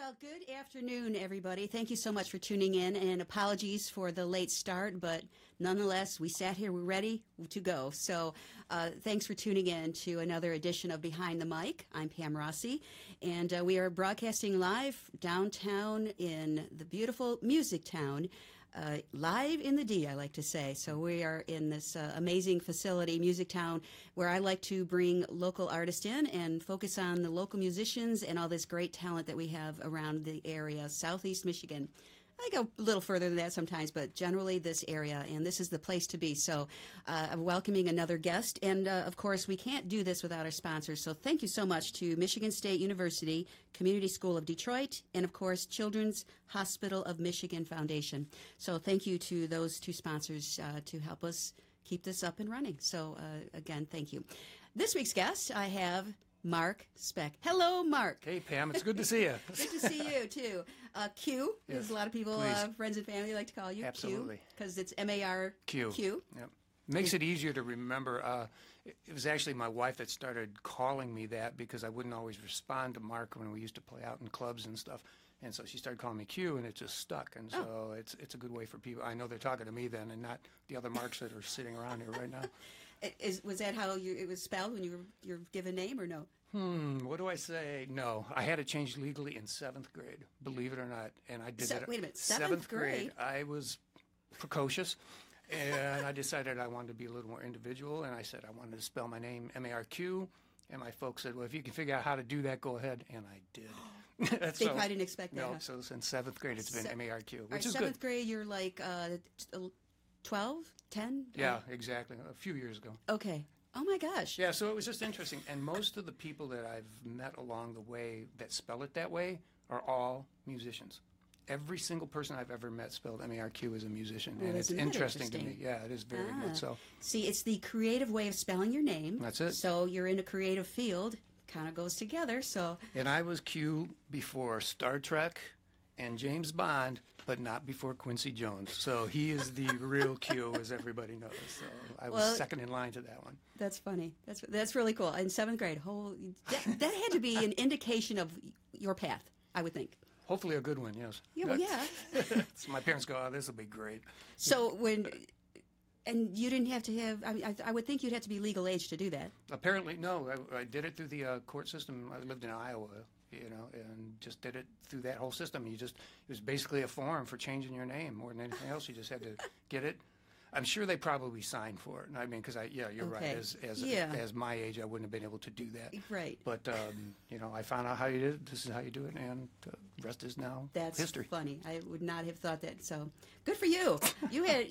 Well, good afternoon, everybody. Thank you so much for tuning in, and apologies for the late start, but nonetheless, we sat here, we're ready to go. So thanks for tuning in to another edition of Behind the Mic. I'm Pam Rossi, and we are broadcasting live downtown in the beautiful MusicTown. Live in the D, I like to say. So we are in this amazing facility, MusicTown, where I like to bring local artists in and focus on the local musicians and all this great talent that we have around the area, Southeast Michigan. I go a little further than that sometimes, but generally this area, and this is the place to be. So I'm welcoming another guest, and of course we can't do this without our sponsors. So thank you so much to Michigan State University, Community School of Detroit, and of course Children's Hospital of Michigan Foundation. So thank you to those two sponsors to help us keep this up and running. So again, thank you. This week's guest, I have Mark Speck. Hello, Mark. Hey, Pam. It's good to see you. Good to see you, too. Q, yes, as a lot of people, friends and family, like to call you. Absolutely. Because it's M-A-R-Q. Yep. Makes it easier to remember. It was actually my wife that started calling me that because I wouldn't always respond to Mark when we used to play out in clubs and stuff. And so she started calling me Q, and it just stuck. And so it's a good way for people. I know they're talking to me then and not the other Marks that are sitting around here right now. Was that how it was spelled when you were your given name, or no? What do I say? No. I had it changed legally in 7th grade, believe it or not. And I did that. Wait a minute. 7th grade. I was precocious. And I decided I wanted to be a little more individual. And I said I wanted to spell my name M-A-R-Q. And my folks said, well, if you can figure out how to do that, go ahead. And I did. They probably didn't expect that. No, so since 7th grade, it's been M-A-R-Q, which is 7th good. 7th grade, you're like 12, 10? Yeah, exactly. A few years ago. Okay. Oh, my gosh. Yeah, so it was just interesting. And most of the people that I've met along the way that spell it that way are all musicians. Every single person I've ever met spelled M-A-R-Q as a musician. Well, and it's interesting to me. Yeah, it is very good. So, see, it's the creative way of spelling your name. That's it. So you're in a creative field. Kind of goes together. So. And I was Q before Star Trek and James Bond, but not before Quincy Jones. So he is the real Q, as everybody knows. So I was second in line to that one. That's funny. That's really cool. In 7th grade, that had to be an indication of your path, I would think. Hopefully a good one, yes. Yeah, well, yeah. So my parents go, oh, this will be great. So and you didn't have to have, I would think you'd have to be legal age to do that. Apparently, no. I did it through the court system. I lived in Iowa, and just did it through that whole system. It was basically a form for changing your name more than anything else. You just had to get it. I'm sure they probably signed for it. I mean, because you're right. As my age, I wouldn't have been able to do that. Right. But I found out how you did it. This is how you do it, and the rest is now history. That's funny. I would not have thought that. So good for you. You had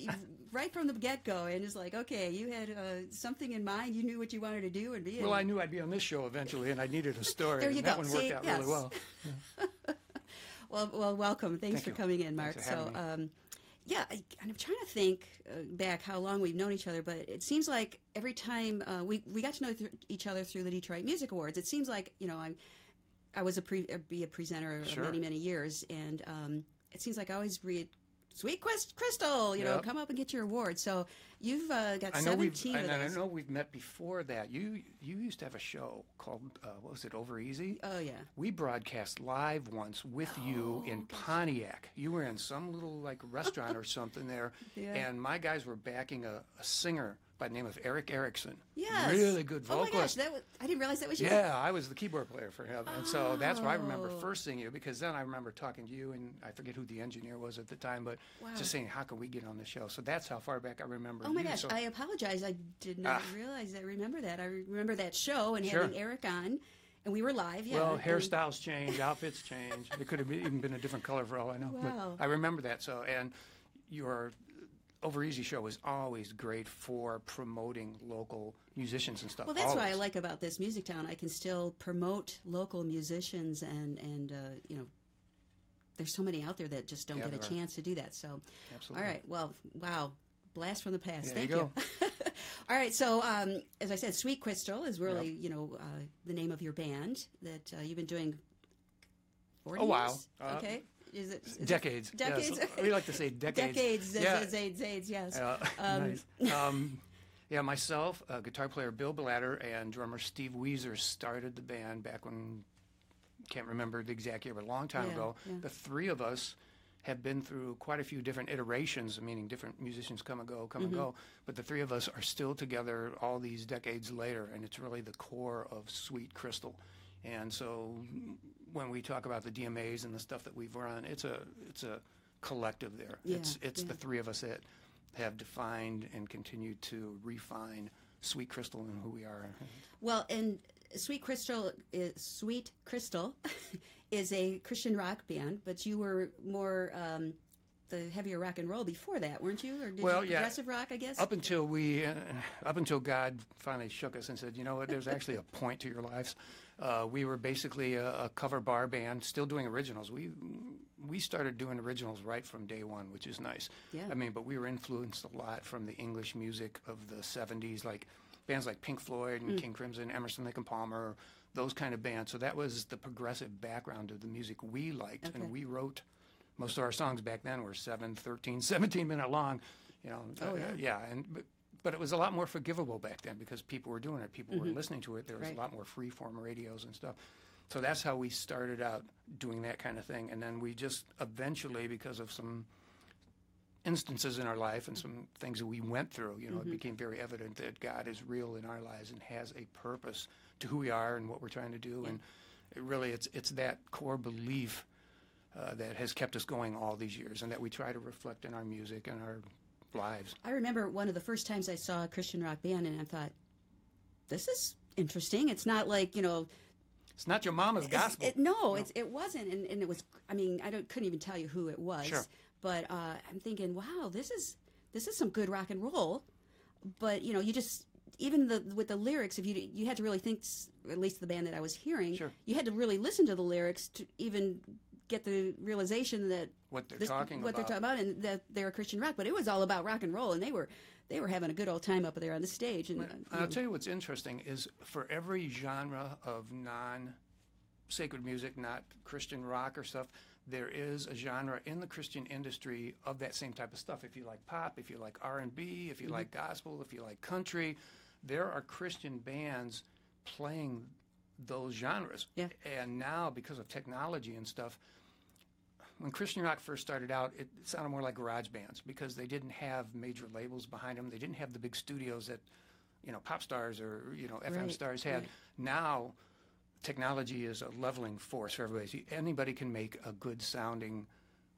right from the get-go, and it's like, okay, you had something in mind. You knew what you wanted to do and be. Well, I knew I'd be on this show eventually, and I needed a story. There you and go. That one worked out really well. Yeah. Well, welcome. Thanks for coming in, Mark. Thanks for having me. Yeah, I'm trying to think back how long we've known each other, but it seems like every time we got to know each other through the Detroit Music Awards, it seems like, I was a presenter of many years, and it seems like I always read, Sweet Crystal, come up and get your award. So you've got 17 of those. I know we've met before that. You used to have a show called, what was it, Over Easy? Oh, yeah. We broadcast live once with you in Pontiac. You were in some little, restaurant or something there, and my guys were backing a singer by the name of Eric Erickson. Yes. Really good vocalist. Oh my gosh, I didn't realize that was you. Yeah, I was the keyboard player for him. And so that's where I remember first seeing you, because then I remember talking to you, and I forget who the engineer was at the time, but just saying, how can we get on the show? So that's how far back I remember you. Oh my gosh, I apologize. I did not realize I remember that. I remember that show and having Eric on. And we were live, yeah. Well, hairstyles change, outfits change. It could have even been a different color for all I know. Wow. But I remember that. So, and your Over Easy show is always great for promoting local musicians and stuff. Well, that's what I like about this MusicTown. I can still promote local musicians, and there's so many out there that just don't get a chance to do that. So, absolutely. All right. Well, wow. Blast from the past. Yeah, Thank you. All right. So, as I said, Sweet Crystal is really, the name of your band that you've been doing 40 years? A while. Okay. Is it decades? Decades. Yes. We like to say decades. Decades. Yes. Nice. Myself, guitar player Bill Blatter, and drummer Steve Weezer started the band back when can't remember the exact year, but a long time ago. Yeah. The three of us have been through quite a few different iterations, meaning different musicians come and go, but the three of us are still together all these decades later, and it's really the core of Sweet Crystal. And so when we talk about the DMAs and the stuff that we've run, it's a collective there. Yeah, It's the three of us that have defined and continue to refine Sweet Crystal and who we are. Well, and Sweet Crystal is a Christian rock band, but you were more the heavier rock and roll before that, weren't you? Or did you progressive rock, I guess? Up until God finally shook us and said, you know what, there's actually a point to your lives. We were basically a cover bar band, still doing originals. We started doing originals right from day one, which is nice. Yeah. I mean, but we were influenced a lot from the English music of the 70s, like bands like Pink Floyd and King Crimson, Emerson, Lake and Palmer, those kind of bands. So that was the progressive background of the music we liked. Okay. And we wrote, most of our songs back then were 7, 13, 17-minute long, you know. But it was a lot more forgivable back then because people were doing it. People were listening to it. There was a lot more free-form radios and stuff. So that's how we started out doing that kind of thing. And then we just eventually, because of some instances in our life and some things that we went through, you know, it became very evident that God is real in our lives and has a purpose to who we are and what we're trying to do. Yeah. And it really, it's that core belief that has kept us going all these years and that we try to reflect in our music and our lives. I remember one of the first times I saw a Christian rock band, and I thought, this is interesting. It's not like, you know... It's not your mama's gospel. No. It wasn't. And it was, I mean, couldn't even tell you who it was. Sure. But I'm thinking, wow, this is some good rock and roll. But, you know, you just... Even with the lyrics, if you had to really think, at least the band that I was hearing, sure. You had to really listen to the lyrics to even get the realization that what they're talking about, and that they're a Christian rock. But it was all about rock and roll, and they were having a good old time up there on the stage. And I'll tell you what's interesting is for every genre of non-sacred music, not Christian rock or stuff, there is a genre in the Christian industry of that same type of stuff. If you like pop, if you like R&B, if you like gospel, if you like country, there are Christian bands playing those genres. Yeah. And now, because of technology and stuff, when Christian rock first started out, it sounded more like garage bands because they didn't have major labels behind them. They didn't have the big studios that, you know, pop stars or, you know, FM stars had. Right. Now, technology is a leveling force for everybody. See, anybody can make a good sounding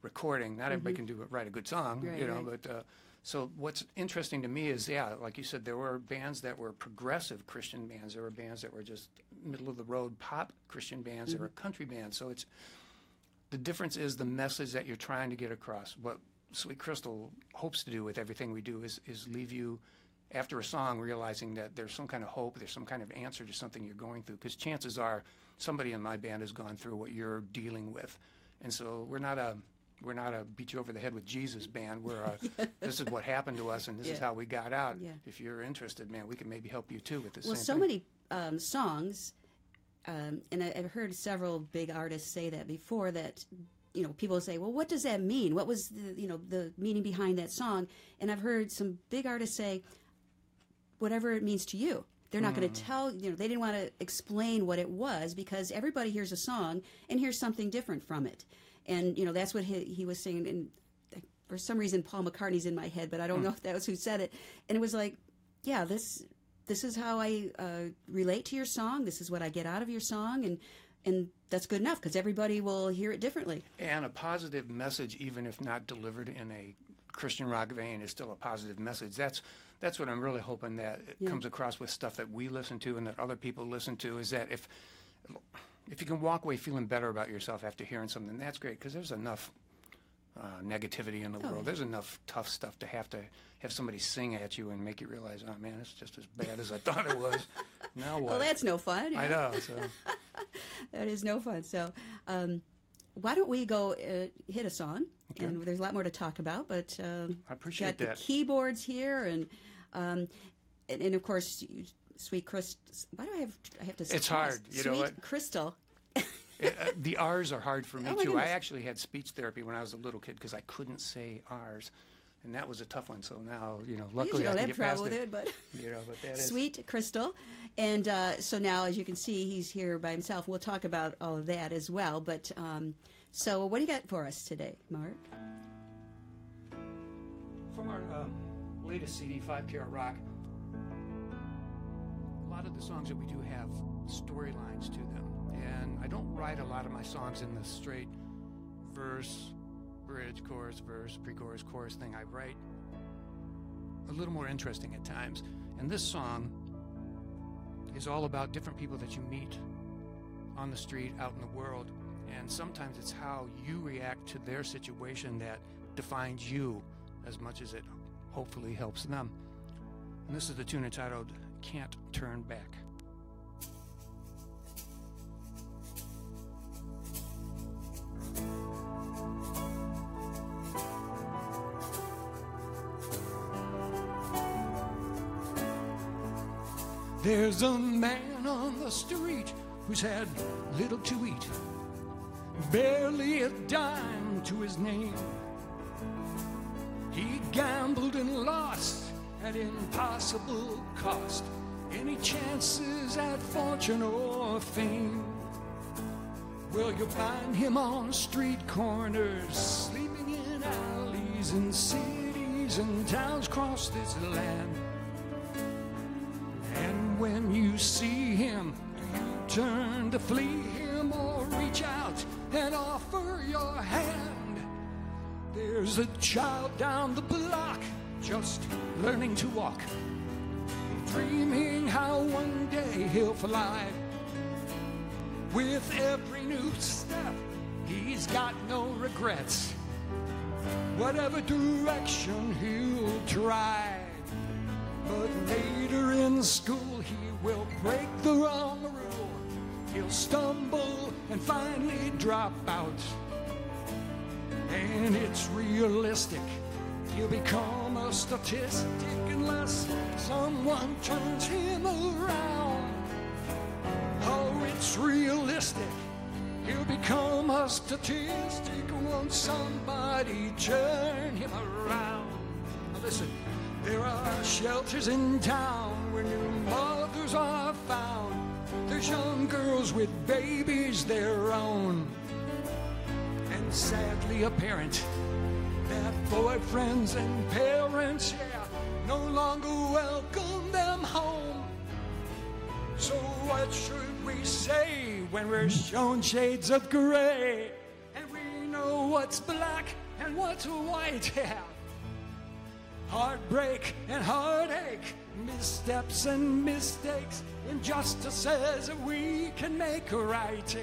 recording. Not everybody can write a good song, you know, but so what's interesting to me is, like you said, there were bands that were progressive Christian bands. There were bands that were just middle-of-the-road pop Christian bands. There were country bands. So the difference is the message that you're trying to get across. What Sweet Crystal hopes to do with everything we do is leave you, after a song, realizing that there's some kind of hope, there's some kind of answer to something you're going through. Because chances are somebody in my band has gone through what you're dealing with. And so we're not a beat you over the head with Jesus band. We're this is what happened to us, and this is how we got out. Yeah. If you're interested, man, we can maybe help you too with this. Well, so many songs, and I've heard several big artists say that before. That, you know, people say, well, what does that mean? What was the meaning behind that song? And I've heard some big artists say, whatever it means to you. They're not going to tell, they didn't want to explain what it was because everybody hears a song and hears something different from it. And, that's what he was saying. And for some reason, Paul McCartney's in my head, but I don't know if that was who said it. And it was like, yeah, this is how I relate to your song. This is what I get out of your song. And that's good enough because everybody will hear it differently. And a positive message, even if not delivered in a Christian rock vein, is still a positive message. That's what I'm really hoping that it comes across with stuff that we listen to and that other people listen to, is that if you can walk away feeling better about yourself after hearing something, that's great, because there's enough negativity in the world. There's enough tough stuff to have somebody sing at you and make you realize, oh man, it's just as bad as I thought it was. Now what? Well, that's no fun. I know. So. That is no fun. So why don't we go hit a song? Okay. And there's a lot more to talk about, but I appreciate got the keyboards here, and of course, Sweet Crystal. Why do I have to? It's hard. You know what? Sweet Crystal. The R's are hard for me too. Goodness. I actually had speech therapy when I was a little kid because I couldn't say R's. and that was a tough one. So now, You luckily I don't can have get past trouble with it, but but that is sweet Crystal. And so now, as you can see, he's here by himself. We'll talk about all of that as well. But so what do you got for us today, Mark? from our latest CD, 5 Carat Rock. A lot of the songs that we do have storylines to them, and I don't write a lot of my songs in the straight verse, bridge, chorus, verse, pre-chorus, chorus thing. I write a little more interesting at times, and this song is all about different people that you meet on the street, out in the world, and sometimes it's how you react to their situation that defines you as much as it hopefully helps them. And this is the tune entitled Can't Turn Back. There's a man on the street who's had little to eat, barely a dime to his name. He gambled and lost at impossible cost any chances at fortune or fame. Well, you'll find him on street corners, sleeping in alleys in cities and towns across this land. And when you see him, do you turn to flee him or reach out and offer your hand? There's a child down the block just learning to walk, dreaming how one day he'll fly. With every new step, he's got no regrets, whatever direction he'll try. But later in school, he will break the wrong rule. He'll stumble and finally drop out. And it's realistic, he'll become a statistic unless someone turns him around. Oh, it's realistic, he'll become a statistic once somebody turn him around. Now listen, there are shelters in town where new mothers are found. There's young girls with babies their own. And sadly apparent that boyfriends and parents, no longer welcome them home. So what should we say when we're shown shades of gray and we know what's black and what's white? Heartbreak and heartache, missteps and mistakes, injustices that we can make right.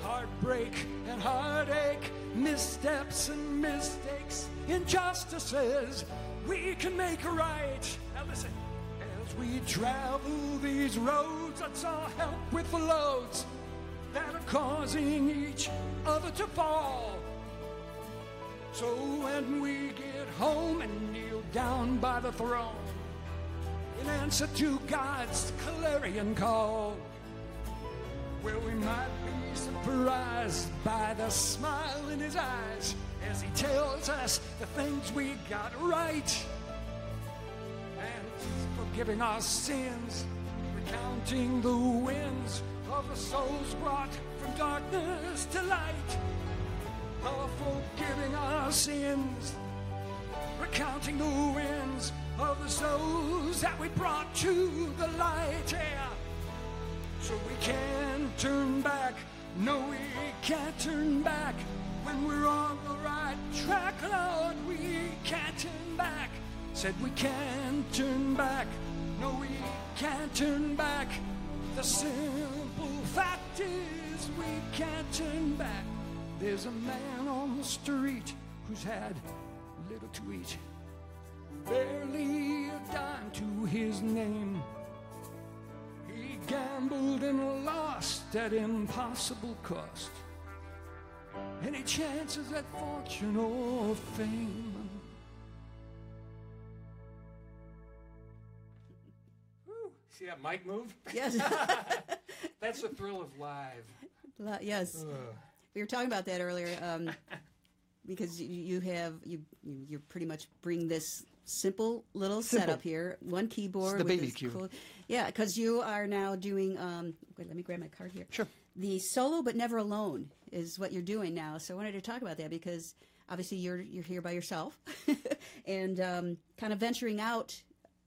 Heartbreak and heartache, missteps and mistakes, injustices we can make right. Now listen, as we travel these roads, let's all help with the loads that are causing each other to fall. So when we get home and kneel down by the throne in answer to God's clarion call, well, we might be surprised by the smile in his eyes as he tells us the things we got right. And forgiving our sins, recounting the wins of the souls brought from darkness to light. Oh, forgiving our sins, recounting the wins of the souls that we brought to the light. So we can't turn back, no we can't turn back. When we're on the right track, Lord, we can't turn back. Said we can't turn back, no we can't turn back. The simple fact is we can't turn back. There's a man on the street who's had little to eat, barely a dime to his name. He gambled and lost at impossible cost any chances at fortune or fame. Woo. See that mic move? Yes. That's the thrill of live. Yes. Ugh. We were talking about that earlier. because you pretty much bring this simple little setup here, one keyboard. It's the with baby this cue. cool, yeah, because you are now doing. Wait, let me grab my card here. Sure. The solo but never alone is what you're doing now. So I wanted to talk about that because obviously you're here by yourself, and kind of venturing out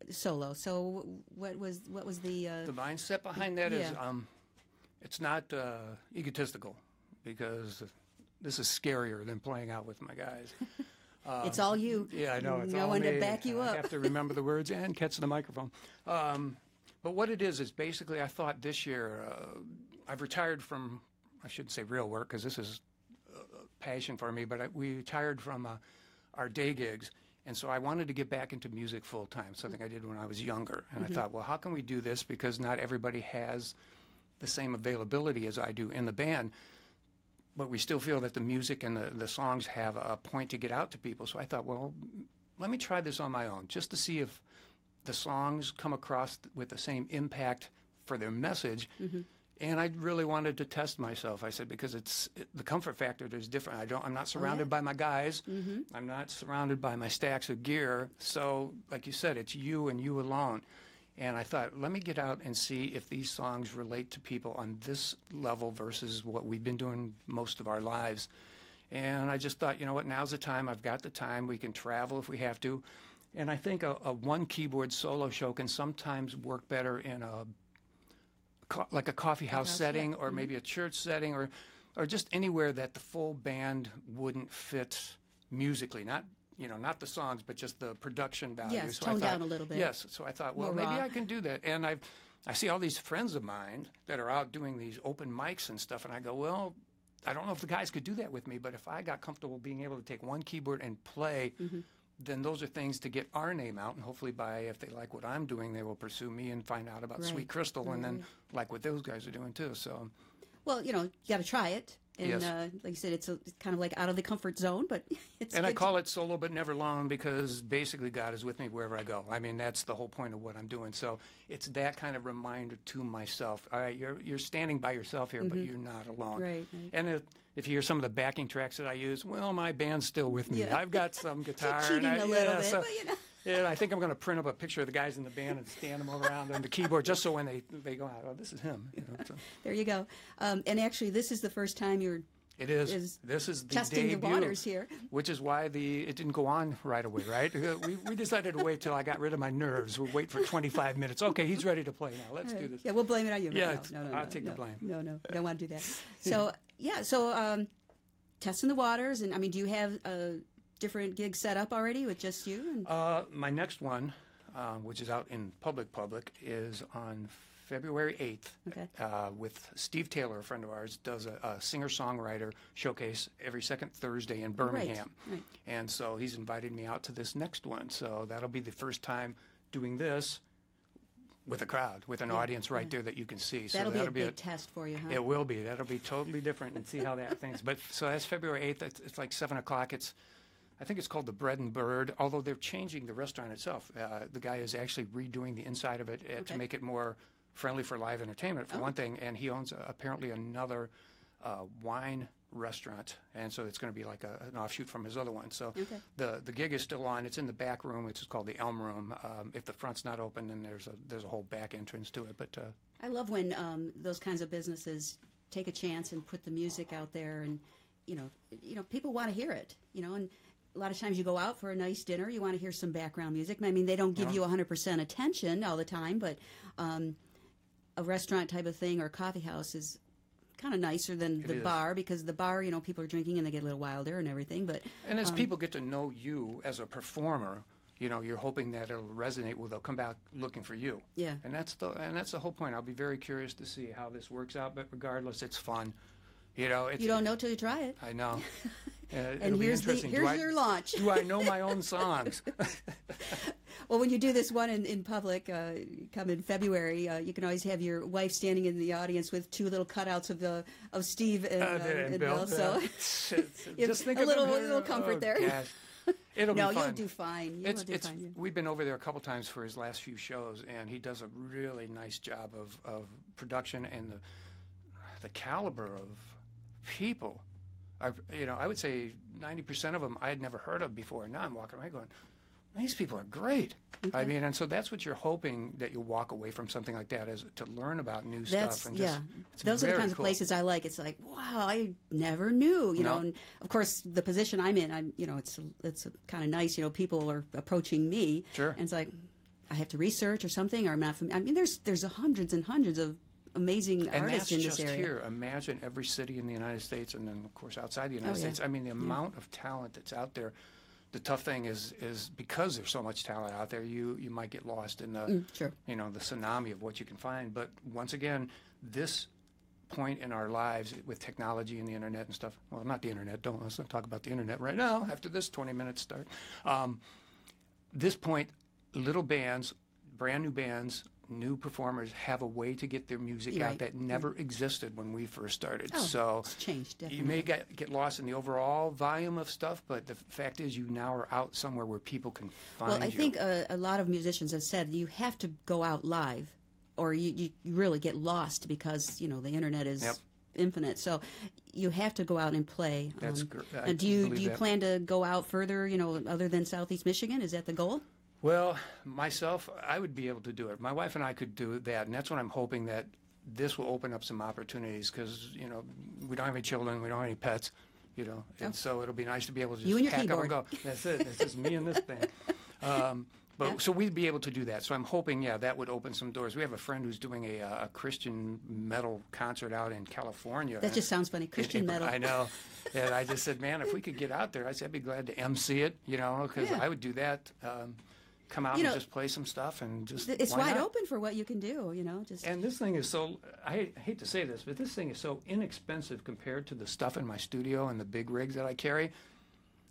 solo. So what was the mindset behind that is yeah. it's not egotistical, because this is scarier than playing out with my guys. It's all you. Yeah, I know. It's no all one me. to back you I up. have to remember the words and catch the microphone. But what it is basically, I thought this year, I've retired from, I shouldn't say real work, because this is passion for me, but we retired from our day gigs. And so I wanted to get back into music full time, something I did when I was younger. And I thought, well, how can we do this? Because not everybody has the same availability as I do in the band. But we still feel that the music and the songs have a point to get out to people. So I thought, well, let me try this on my own, just to see if the songs come across with the same impact for their message. And I really wanted to test myself. I said, because the comfort factor is different. I'm not surrounded by my guys. I'm not surrounded by my stacks of gear. So, like you said, it's you and you alone. And I thought, let me get out and see if these songs relate to people on this level versus what we've been doing most of our lives. And I just thought, you know what, now's the time. I've got the time. We can travel if we have to. And I think a one keyboard solo show can sometimes work better in like a coffee house setting, or maybe a church setting, or just anywhere that the full band wouldn't fit musically. Not the songs, but just the production value. Yes, so tone down a little bit. Yes, so I thought, well, More maybe raw. I can do that. And I see all these friends of mine that are out doing these open mics and stuff, and I go, well, I don't know if the guys could do that with me, but if I got comfortable being able to take one keyboard and play, then those are things to get our name out, and hopefully if they like what I'm doing, they will pursue me and find out about Right. Sweet Crystal, and then like what those guys are doing too. So, well, you got to try it. And Yes. like you said, it's kind of like out of the comfort zone, but it's and I good call it solo but never alone, because basically God is with me wherever I go. I mean, that's the whole point of what I'm doing. So it's that kind of reminder to myself. All right, you're standing by yourself here, but you're not alone. Right. And if you hear some of the backing tracks that I use, well, my band's still with me. Yeah. I've got some guitar. cheating and a little bit, but Yeah, I think I'm going to print up a picture of the guys in the band and stand them around on the keyboard, just so when they go out, oh, this is him. So. There you go. And actually, this is the first time you're It is. This is the testing debut, the waters here. which is why it didn't go on right away, right? We decided to wait till I got rid of my nerves. We'll wait for 25 minutes. Okay, he's ready to play now. Let's do this. Yeah, we'll blame it on you. Yeah, no, I'll take the blame. No, don't want to do that. So testing the waters, and I mean, do you have a different gig set up already with just you? And... My next one, which is out in public, is on February 8th. Okay. With Steve Taylor, a friend of ours, does a singer-songwriter showcase every second Thursday in Birmingham. Right. And so he's invited me out to this next one. So that'll be the first time doing this with a crowd, with an audience right there that you can see. So That'll be a big test for you, huh? It will be. That'll be totally different, and see how that things. But so that's February 8th. It's like 7 o'clock. I think it's called the Bread and Bird, although they're changing the restaurant itself. The guy is actually redoing the inside of it to make it more friendly for live entertainment, for one thing. And he owns apparently another wine restaurant, and so it's going to be like an offshoot from his other one. So the gig is still on. It's in the back room. It's called the Elm Room. If the front's not open, then there's a whole back entrance to it. But I love when those kinds of businesses take a chance and put the music out there, and people want to hear it. And a lot of times you go out for a nice dinner, you want to hear some background music. I mean, they don't give you 100% attention all the time, but a restaurant type of thing or a coffee house is kind of nicer than the bar, because the bar, people are drinking and they get a little wilder and everything. But as people get to know you as a performer, you're hoping that it'll resonate. Well, they'll come back looking for you. Yeah. And that's the whole point. I'll be very curious to see how this works out. But regardless, it's fun. You don't know till you try it. I know. And here's your launch. Do I know my own songs? Well, when you do this one in public, come in February, you can always have your wife standing in the audience with two little cutouts of Steve and Bill. So just think a of little comfort there. Gosh. It'll be fun. You'll do fine. We've been over there a couple times for his last few shows, and he does a really nice job of production, and the caliber of people. I would say 90% of them I had never heard of before. Now I'm walking away going, these people are great. Okay. I mean, and so that's what you're hoping, that you'll walk away from something like that, is to learn about new stuff. And just, those are the kinds cool. of places I like. It's like, wow, I never knew, you know. And of course, the position I'm in, it's kind of nice. You know, people are approaching me, Sure. and it's like I have to research or something, or I'm not. I mean, there's hundreds and hundreds of amazing artists in this area. And that's just here. Imagine every city in the United States, and then of course outside the United States. I mean, the amount of talent that's out there. The tough thing is because there's so much talent out there, you might get lost in the sure. the tsunami of what you can find. But once again, this point in our lives with technology and the internet and stuff. Well, not the internet. Let's not talk about the internet right now. After this 20 minutes start, this point, little bands, brand new bands, new performers have a way to get their music out that never existed when we first started. Oh, so it's changed, definitely. You may get lost in the overall volume of stuff, but the fact is you now are out somewhere where people can find you. Well, I think a lot of musicians have said you have to go out live, or you really get lost because, the internet is infinite. So you have to go out and play. That's and do you plan to go out further, other than Southeast Michigan? Is that the goal? Well, myself, I would be able to do it. My wife and I could do that, and that's what I'm hoping, that this will open up some opportunities, because, we don't have any children, we don't have any pets, and so it'll be nice to be able to just pack up and go. That's it. That's just me and this thing. So we'd be able to do that. So I'm hoping, that would open some doors. We have a friend who's doing a Christian metal concert out in California. That just sounds funny, Christian metal. I know. And I just said, man, if we could get out there, I'd be glad to MC it, because I would do that. Come out and just play some stuff and just. It's wide open for what you can do, just. And this thing is so, I hate to say this, but this thing is so inexpensive compared to the stuff in my studio and the big rigs that I carry.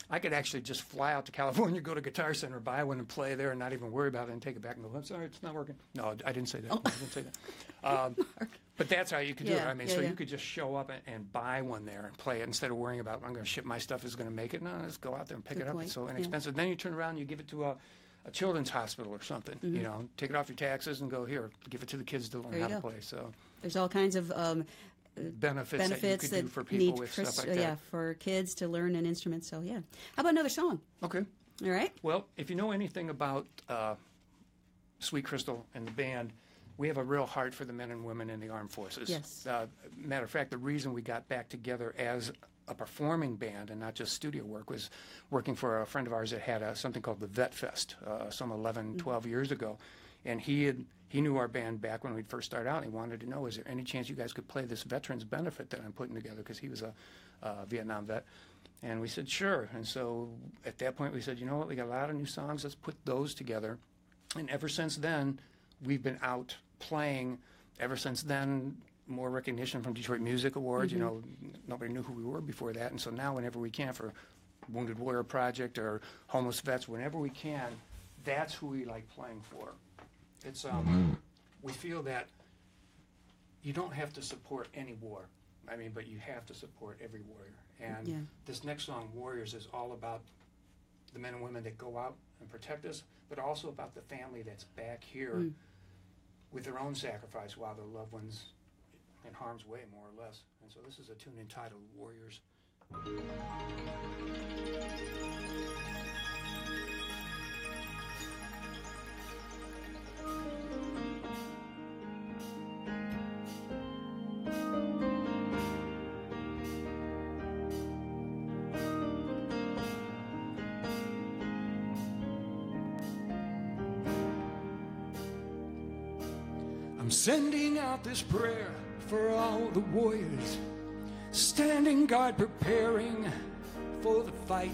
I could actually just fly out to California, go to Guitar Center, buy one and play there and not even worry about it, and take it back and go, I'm sorry, it's not working. No, I didn't say that. I didn't say that. But that's how you could do it. I mean, you could just show up and buy one there and play it instead of worrying about, I'm going to ship my stuff, is going to make it. No, just go out there and pick it up. It's so inexpensive. Then you turn around and you give it to a children's hospital or something, take it off your taxes and go, here, give it to the kids to learn how to play. So there's all kinds of benefits that you could do for people with stuff like that. Yeah, for kids to learn an instrument. So how about another song? Okay. All right. Well, if you know anything about Sweet Crystal and the band, we have a real heart for the men and women in the armed forces. Yes. Matter of fact, the reason we got back together as a performing band and not just studio work was working for a friend of ours that had something called the Vet Fest some 11, 12 years ago. And he knew our band back when we first started out, and he wanted to know, is there any chance you guys could play this veterans benefit that I'm putting together, because he was a Vietnam vet. And we said, sure. And so at that point we said, you know what, we got a lot of new songs, let's put those together. And ever since then, we've been out playing. Ever since then, more recognition from Detroit Music Awards. Nobody knew who we were before that. And so now whenever we can, for Wounded Warrior Project or Homeless Vets, whenever we can, that's who we like playing for. It's we feel that you don't have to support any war. I mean, but you have to support every warrior. And this next song, Warriors, is all about the men and women that go out and protect us, but also about the family that's back here with their own sacrifice while their loved ones in harm's way, more or less. And so this is a tune entitled Warriors. I'm sending out this prayer for all the warriors, standing guard, preparing for the fight.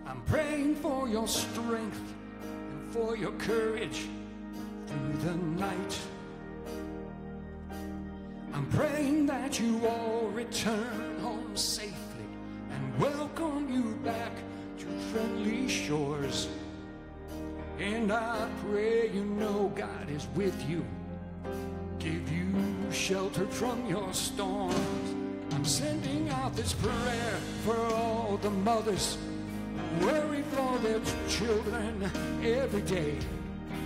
I'm praying for your strength and for your courage through the night. I'm praying that you all return home safely and welcome you back to friendly shores. And I pray you know God is with you, give you shelter from your storms. I'm sending out this prayer for all the mothers who worry for their children every day,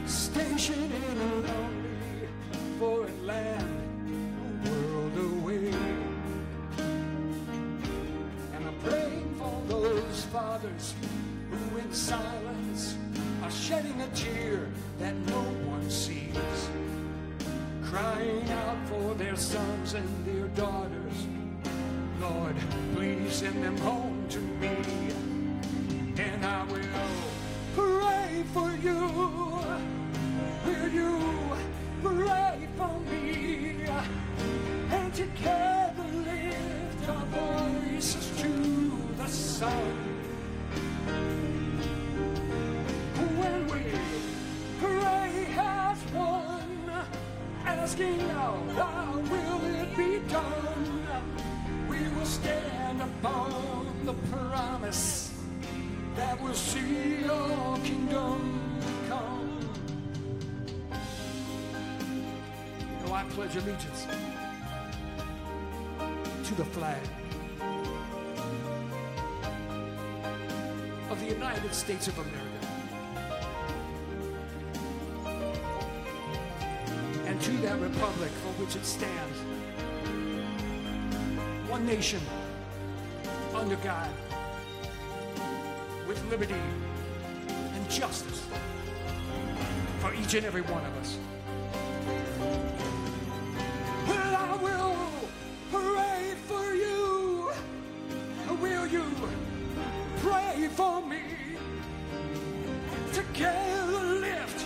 stationed in a lonely foreign land, a world away. And I'm on seas, crying out for their sons and their daughters. Lord, please send them home to me, and I will pray for you. Will you pray for me? And together lift our voices to the sun. When we pray as one, asking how will it be done, we will stand upon the promise that we'll see your kingdom come. You know, I pledge allegiance to the flag of the United States of America and to that republic for which it stands, one nation, under God, with liberty and justice for each and every one of us. Well, I will pray for you. Will you pray for me? Together lift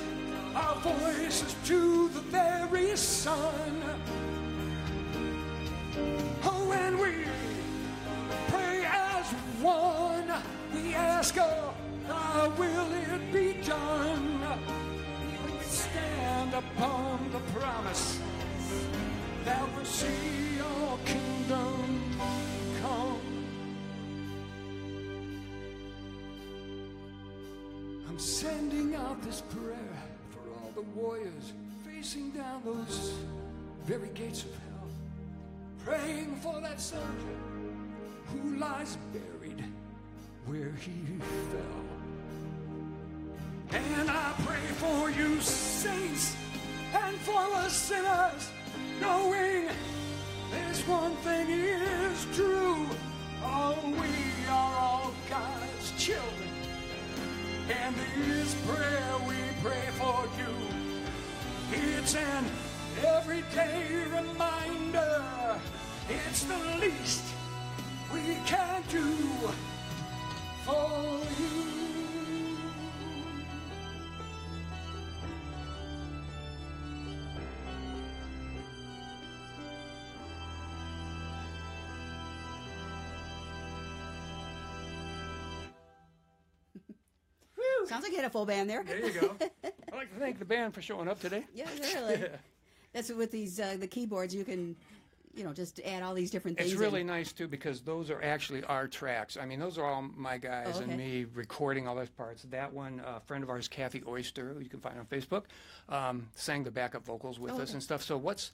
our voices to the very sun. Oh, and we pray as one. We ask, how will it be done? We stand upon the promise that we'll see your kingdom come. I'm sending out this prayer for all the warriors facing down those very gates of hell, praying for that soldier who lies buried where he fell. And I pray for you saints and for us sinners, knowing this one thing is true: oh, we are all God's children. And this prayer we pray for you, it's an everyday reminder. It's the least we can do for you. Sounds like you had a full band there. There you go. I'd like to thank the band for showing up today. Yeah, really. That's with these the keyboards. You can, just add all these different things. It's really nice too, because those are actually our tracks. I mean, those are all my guys and me recording all those parts. That one, a friend of ours, Kathy Oyster, who you can find on Facebook, sang the backup vocals with us and stuff. So what's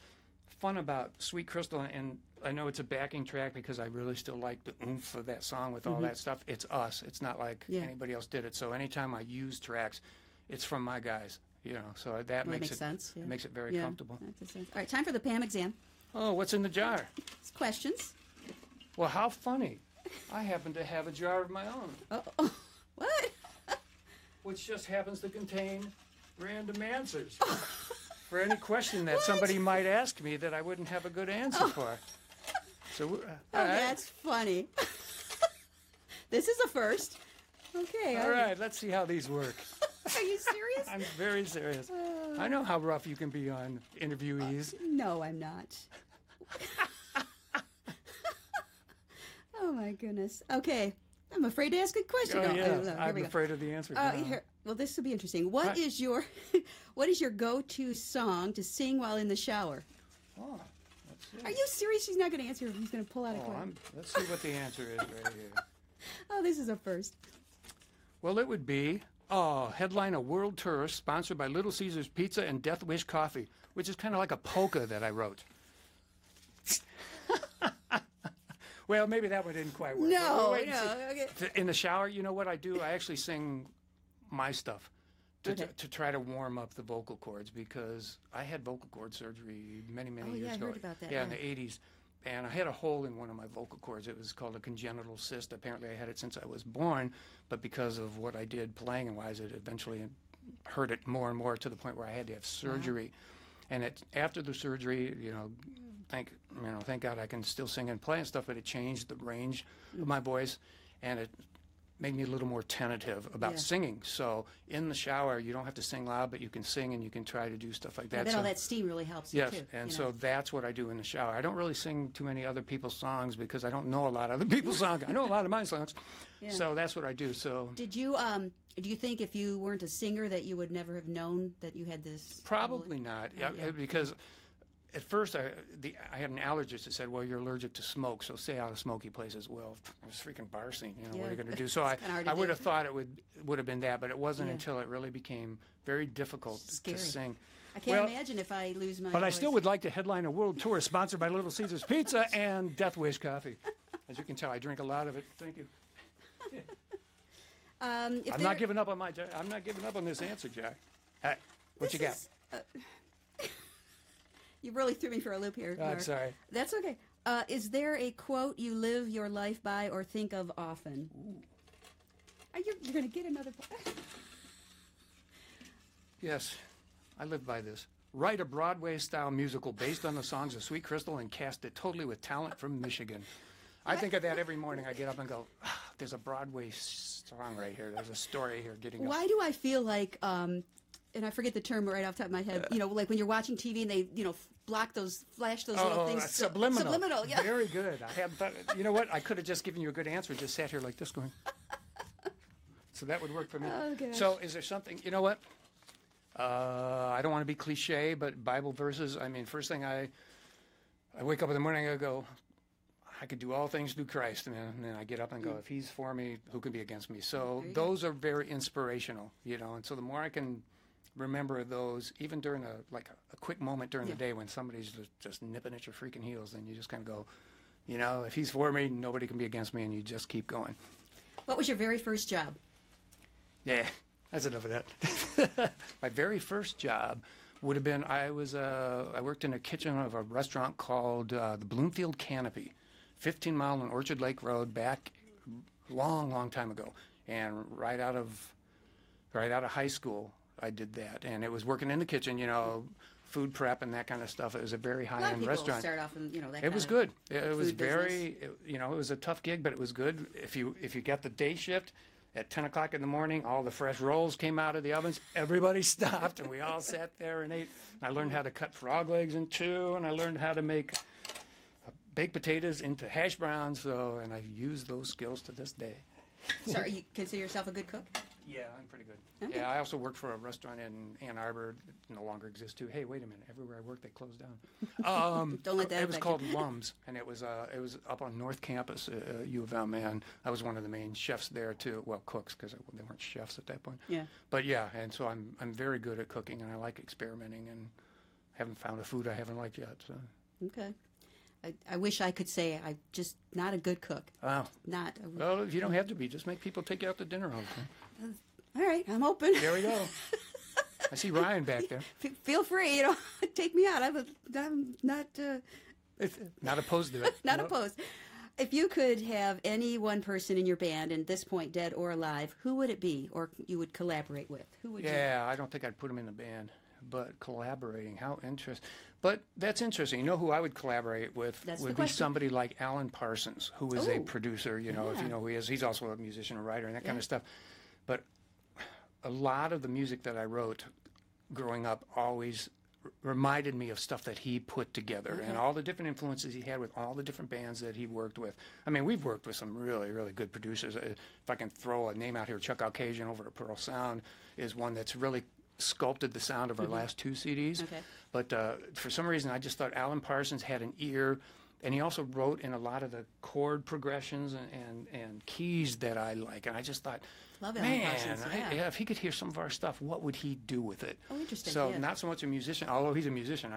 fun about Sweet Crystal, and I know it's a backing track because I really still like the oomph of that song with all that stuff. It's us. It's not like anybody else did it. So anytime I use tracks, it's from my guys. So that makes it sense. Yeah. It makes it very comfortable. That makes sense. All right, time for the Pam exam. Oh, what's in the jar? It's questions. Well, how funny. I happen to have a jar of my own. Oh, what? Which just happens to contain random answers for any question that somebody might ask me that I wouldn't have a good answer for. So, all right. That's funny. This is a first. Okay. All right, let's see how these work. Are you serious? I'm very serious. I know how rough you can be on interviewees. No, I'm not. Oh, my goodness. Okay. I'm afraid to ask a question. Oh, yeah. No, I'm afraid of the answer. Well, this will be interesting. What is your go-to song to sing while in the shower? Oh, let's see. Are you serious? She's not going to answer. He's going to pull out a question. Let's see what the answer is right here. Oh, this is a first. Well, it would be headline a world tour sponsored by Little Caesars Pizza and Death Wish Coffee, which is kind of like a polka that I wrote. Well, maybe that one didn't quite work. No. Okay. In the shower, you know what I do? I actually sing my stuff to try to warm up the vocal cords, because I had vocal cord surgery many years ago. I heard about that. Yeah, in the 80s. And I had a hole in one of my vocal cords. It was called a congenital cyst. Apparently I had it since I was born, but because of what I did playing and wise, it eventually hurt it more and more to the point where I had to have surgery. And after the surgery, thank God I can still sing and play and stuff, but it changed the range of my voice, and it made me a little more tentative about singing. So in the shower, you don't have to sing loud, but you can sing and you can try to do stuff like that. I bet all that steam really helps yes, you too. And so that's what I do in the shower. I don't really sing too many other people's songs because I don't know a lot of other people's songs. I know a lot of my songs. Yeah. So that's what I do. So did you do you think if you weren't a singer that you would never have known that you had this? Probably not, because at first I had an allergist that said, well, you're allergic to smoke, so stay out of smoky places. Well, it was freaking bar scene, what are you going to do? So I would have thought it would have been that, but it wasn't until it really became very difficult to sing. I can't imagine if I lose my But voice. I still would like to headline a world tour sponsored by Little Caesars Pizza and Death Wish Coffee. As you can tell, I drink a lot of it. Thank you. I'm not giving up on this answer, Jack. What you got? You really threw me for a loop here. I'm sorry. That's okay. Is there a quote you live your life by or think of often? You're going to get another point. Yes, I live by this. Write a Broadway-style musical based on the songs of Sweet Crystal and cast it totally with talent from Michigan. I think of that every morning. I get up and go, there's a Broadway song right here. There's a story here getting up. Why do I feel like, and I forget the term right off the top of my head, like when you're watching TV and they, flash those little things. Subliminal. Subliminal, yeah. Very good. I hadn't thought, you know what? I could have just given you a good answer, just sat here like this going. So that would work for me. Oh, gosh. So is there something, you know what? I don't want to be cliche, but Bible verses, first thing I wake up in the morning, I go, I could do all things through Christ. And then I get up and go, if he's for me, who can be against me? So those are very inspirational, and so the more I can remember those, even during a quick moment during the day when somebody's just nipping at your freaking heels, then you just kind of go, if he's for me, nobody can be against me, and you just keep going. What was your very first job? Yeah, that's enough of that. My very first job would have been, I worked in a kitchen of a restaurant called the Bloomfield Canopy, 15 Mile on Orchard Lake Road, back long time ago. And right out of high school, I did that. And it was working in the kitchen, food prep and that kind of stuff. It was a very high-end restaurant. Start off in, that it was good. It was very, it was a tough gig, but it was good. If you got the day shift, at 10 o'clock in the morning, all the fresh rolls came out of the ovens. Everybody stopped, and we all sat there and ate. And I learned how to cut frog legs in two, and I learned how to make baked potatoes into hash browns. And I use those skills to this day. So you consider yourself a good cook? Yeah, I'm pretty good. Okay. Yeah, I also worked for a restaurant in Ann Arbor. It no longer exists, too. Hey, wait a minute. Everywhere I worked, they closed down. Don't let that It was affect called you. Lums, and it was up on North Campus, U of M, and I was one of the main chefs there, too. Well, cooks, because they weren't chefs at that point. Yeah. But, yeah, and so I'm very good at cooking, and I like experimenting, and haven't found a food I haven't liked yet. So. Okay. I wish I could say I'm just not a good cook. Wow. Not. Well, you don't have to be. Just make people take you out to dinner all the time. All right, I'm open. There we go. I see Ryan back there. Feel free, take me out. I'm not not opposed to it. not opposed. If you could have any one person in your band, at this point, dead or alive, who would it be, or you would collaborate with? Who would you? Yeah, I don't think I'd put him in the band, but collaborating, how interesting. But that's interesting. You know who I would collaborate with would be somebody like Alan Parsons, who is a producer. If you know who he is. He's also a musician, a writer, and that kind of stuff. But a lot of the music that I wrote growing up always reminded me of stuff that he put together and all the different influences he had with all the different bands that he worked with. We've worked with some really, really good producers. If I can throw a name out here, Chuck Alcasian over at Pearl Sound is one that's really sculpted the sound of our last two CDs. Okay. But for some reason, I just thought Alan Parsons had an ear, and he also wrote in a lot of the chord progressions and keys that I like. And I just thought, man, if he could hear some of our stuff, what would he do with it? Oh, interesting. So not so much a musician, although he's a musician.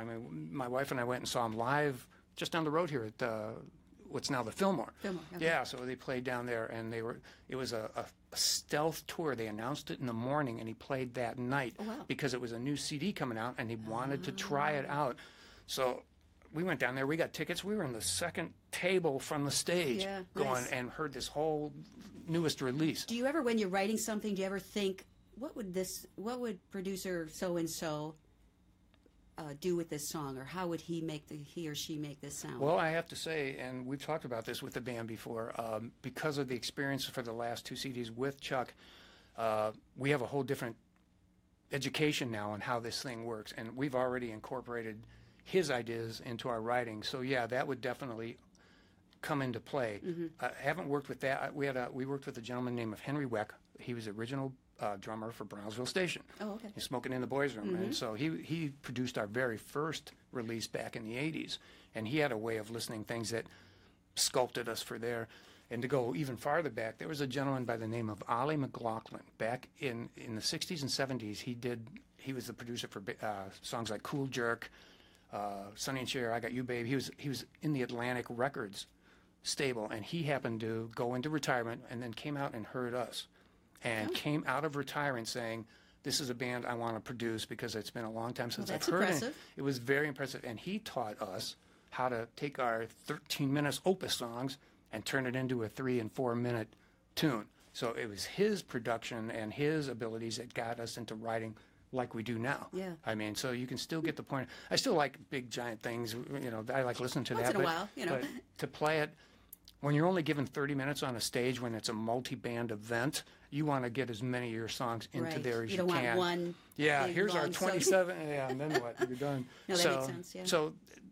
My wife and I went and saw him live just down the road here at what's now the Fillmore. Okay. Yeah, so they played down there, and it was a stealth tour. They announced it in the morning, and he played that night because it was a new CD coming out, and he wanted to try it out. So we went down there. We got tickets. We were in the second table from the stage and heard this whole newest release. Do you ever, when you're writing something, do you ever think what would producer so and so do with this song, or how would he or she make this sound? Well, I have to say, and we've talked about this with the band before, because of the experience for the last 2 CDs with Chuck, we have a whole different education now on how this thing works, and we've already incorporated his ideas into our writing. So yeah, that would definitely come into play. I haven't worked with that. We worked with a gentleman named Henry Weck. He was the original drummer for Brownsville Station. Oh, okay. He's smoking in the boys' room, and so he produced our very first release back in the '80s, and he had a way of listening things that sculpted us for there. And to go even farther back, there was a gentleman by the name of Ollie McLaughlin. Back in the '60s and '70s, he was the producer for songs like Cool Jerk, Sonny and Cher, I Got You Babe. He was in the Atlantic Records stable, and he happened to go into retirement and then came out and heard us, and came out of retirement saying, "This is a band I want to produce because it's been a long time since I've heard it." It was very impressive, and he taught us how to take our 13 minutes opus songs and turn it into a 3 and 4 minute tune. So it was his production and his abilities that got us into writing like we do now. Yeah. I mean, so you can still get the point. I still like big giant things. You know, I like listening to Once that. in a while, you know. But to play it when you're only given 30 minutes on a stage, when it's a multi-band event, you want to get as many of your songs into there as you can. You don't want one. Yeah, big, here's our long 27. Yeah, and then what? You're done. No, that makes sense. Yeah.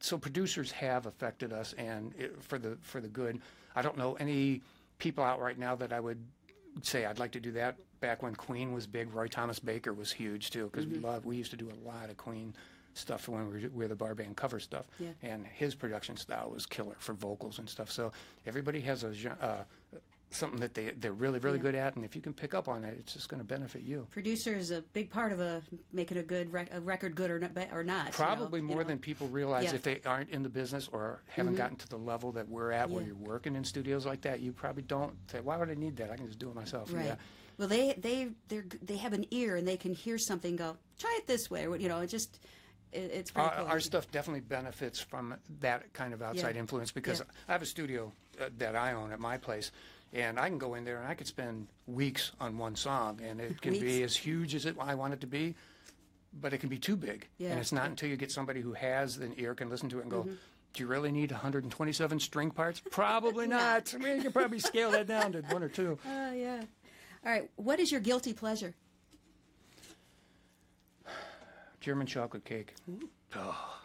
So producers have affected us, and for the good. I don't know any people out right now that I would say I'd like to do that. Back when Queen was big, Roy Thomas Baker was huge too, because we used to do a lot of Queen stuff when we were the bar band cover stuff, and his production style was killer for vocals and stuff. So everybody has something that they're really good at, and if you can pick up on it, it's just going to benefit you. Producer is a big part of making a record good or not. Probably you know, more than people realize. Yeah. If they aren't in the business or haven't gotten to the level that we're at, where you're working in studios like that, you probably don't say, "Why would I need that? I can just do it myself." Right. Yeah. Well, they have an ear, and they can hear something. Go, try it this way. You know, it's pretty cool. Our stuff definitely benefits from that kind of outside influence, because I have a studio that I own at my place, and I can go in there and I could spend weeks on one song, and it can be as huge as I want it to be, but it can be too big. Yeah. And it's not until you get somebody who has an ear, can listen to it and go, "Do you really need 127 string parts?" Probably not. I mean, you can probably scale that down to 1 or 2. Yeah. All right. What is your guilty pleasure? German chocolate cake. Oh.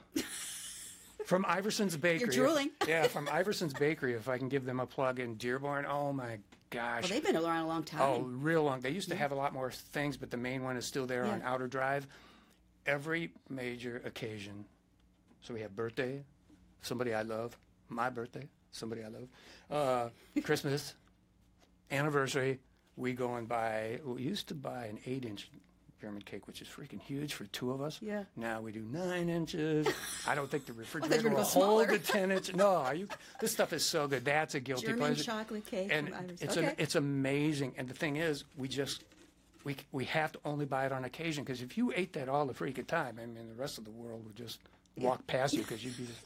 From Iverson's Bakery. You're drooling. Yeah, from Iverson's Bakery, if I can give them a plug in Dearborn. Oh, my gosh. Well, they've been around a long time. Oh, real long. They used to have a lot more things, but the main one is still there on Outer Drive. Every major occasion. So we have birthday, somebody I love. My birthday, somebody I love. Christmas, anniversary. We go and buy, we used to buy an 8-inch German cake, which is freaking huge for 2 of us. Yeah. Now we do 9 inches. I don't think the refrigerator gonna will go hold smaller. the 10-inch. No, this stuff is so good. That's a guilty German pleasure. chocolate cake And from Iverson. it's amazing. And the thing is, we have to only buy it on occasion, because if you ate that all the freaking time, I mean, the rest of the world would just walk past you, because you'd be just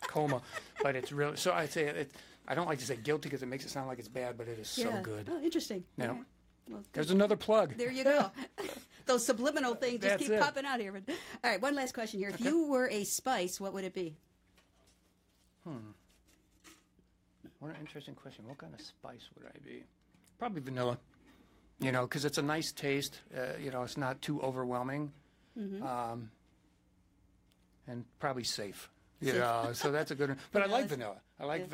coma. But it's really, so I'd say I don't like to say guilty, because it makes it sound like it's bad, but it is so good. Oh, interesting. Yeah. Okay. Well, There's another plug. there you go. Those subliminal things just That's keep it. popping out here. But, all right, one last question here. If you were a spice, what would it be? What an interesting question. What kind of spice would I be? Probably vanilla. You know, because it's a nice taste. You know, it's not too overwhelming. And probably safe. You know, so that's a good one. But I like vanilla. I like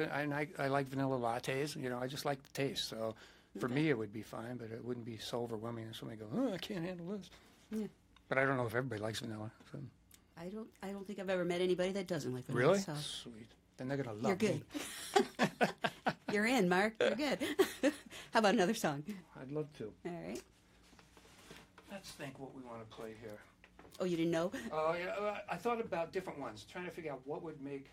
I like vanilla lattes. You know, I just like the taste. So for me, it would be fine, but it wouldn't be so overwhelming that somebody go, "Oh, I can't handle this." Yeah. But I don't know if everybody likes vanilla. So. I don't think I've ever met anybody that doesn't like vanilla. Really? So. Sweet. Then they're gonna love You're good. me. You're in, Mark. You're good. How about another song? I'd love to. All right. Let's think what we want to play here. Oh, you didn't know? Oh, yeah. I thought about different ones, trying to figure out what would make.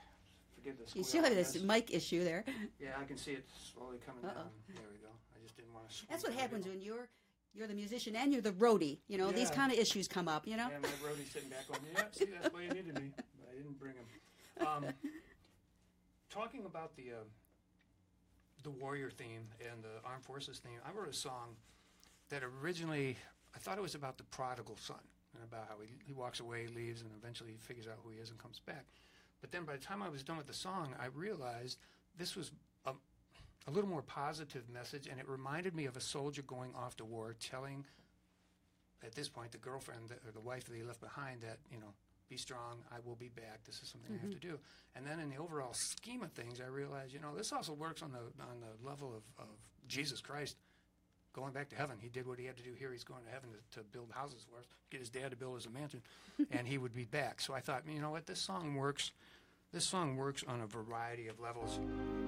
Forgive this. You still have this mic issue there. Yeah, I can see it slowly coming down. There we go. I just didn't want to. That's what happens when you're the musician and you're the roadie. You know, these Yeah. kind of issues come up, you know? Yeah, my roadie's sitting back going, "Yeah, see, that's why you needed me." But I didn't bring him. Talking about the warrior theme and the armed forces theme, I wrote a song that originally I thought it was about the prodigal son and about how he walks away, leaves, and eventually he figures out who he is and comes back. But then by the time I was done with the song, I realized this was a little more positive message, and it reminded me of a soldier going off to war telling, at this point, the girlfriend or the wife that he left behind that, be strong, I will be back, this is something I have to do. And then in the overall scheme of things, I realized, this also works on the level of Jesus Christ going back to heaven. He did what he had to do here. He's going to heaven to build houses for us, get his dad to build us a mansion, and he would be back. So I thought, you know what, this song works on a variety of levels.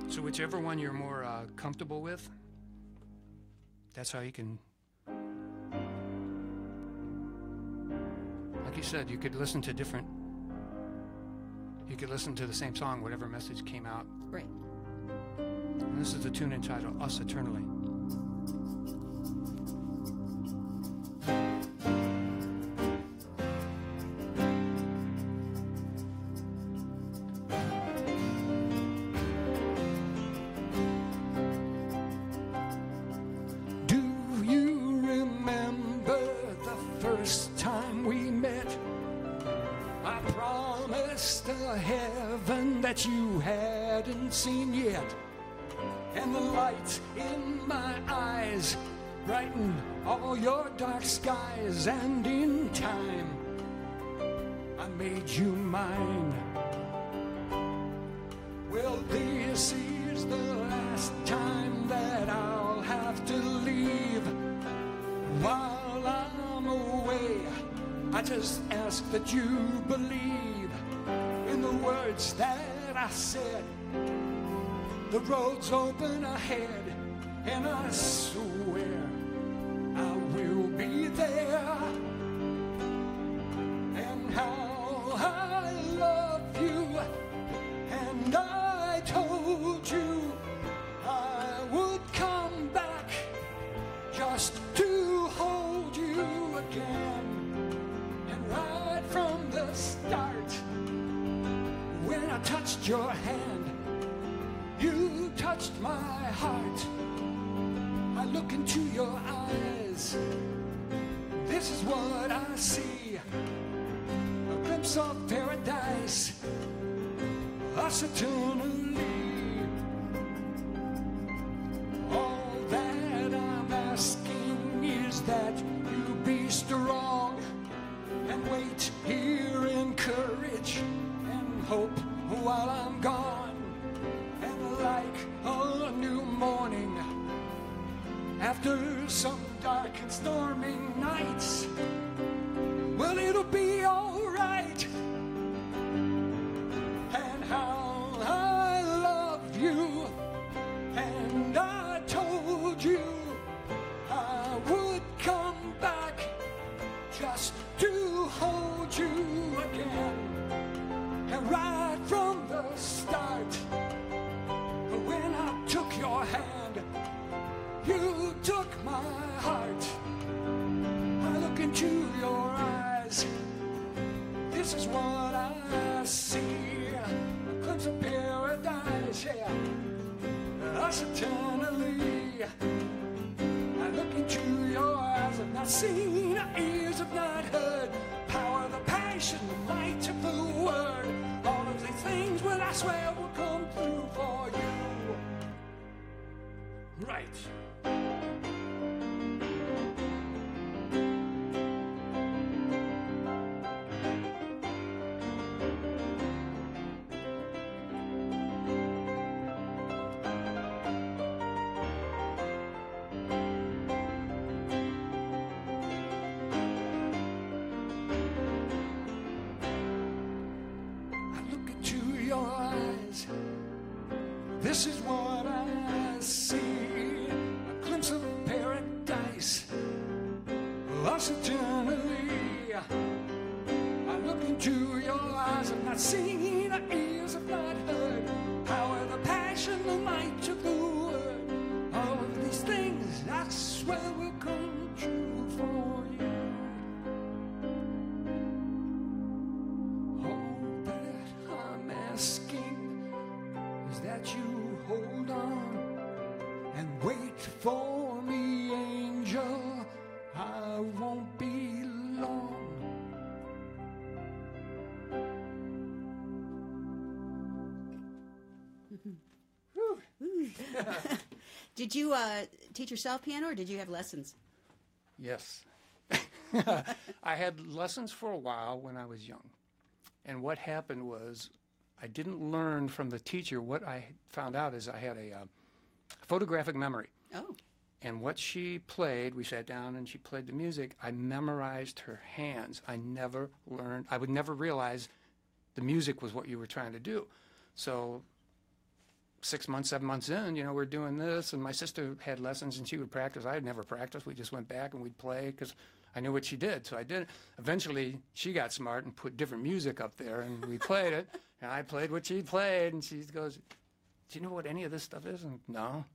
So whichever one you're more comfortable with, that's how you can... Like you said, you could listen to the same song, whatever message came out. Right. And this is the tune entitled Us Eternally. That you hadn't seen yet, and the light in my eyes brighten all your dark skies, and in time I made you mine. Well, this is the last time that I'll have to leave. While I'm away, I just ask that you believe in the words that I said. The road's open ahead, and I swear I will be there. And how I love you, and I told you I would come back just to hold you again. And right from the start, when I touched your hand, you touched my heart. I look into your eyes, this is what I see. A glimpse of paradise, us eternally. All that I'm asking is that you be strong and wait here in courage and hope while I'm gone. And like a new morning after some dark and stormy nights, well, it'll be all right. And how I love you, and I told you I would come back just to hold you again. And right from the start, when I took your hand, you took my heart. I look into your eyes, this is what I see. A glimpse of paradise, yeah, us eternally. I look into your eyes, I've not seen, ears have not heard. Power, the passion, the might of the word. All of these things, well, I swear will come through for you. Right. This is what I see, a glimpse of paradise, us eternally. I look into your eyes, I've not seen, ears have not heard. Power, the passion, the might of the word. All of these things I swear will come true for you. All that I'm asking is that you hold on and wait for me, angel. I won't Did you teach yourself piano, or did you have lessons? Yes. I had lessons for a while when I was young. And what happened was I didn't learn from the teacher. What I found out is I had a photographic memory. Oh. And what she played, we sat down and she played the music, I memorized her hands. I never learned, I would never realize the music was what you were trying to do. So 6 months, 7 months in, we're doing this, and my sister had lessons and she would practice. I had never practiced. We just went back and we'd play because I knew what she did. So I did it. Eventually, she got smart and put different music up there, and we played it. And I played what she played, and she goes, "Do you know what any of this stuff is?" And no.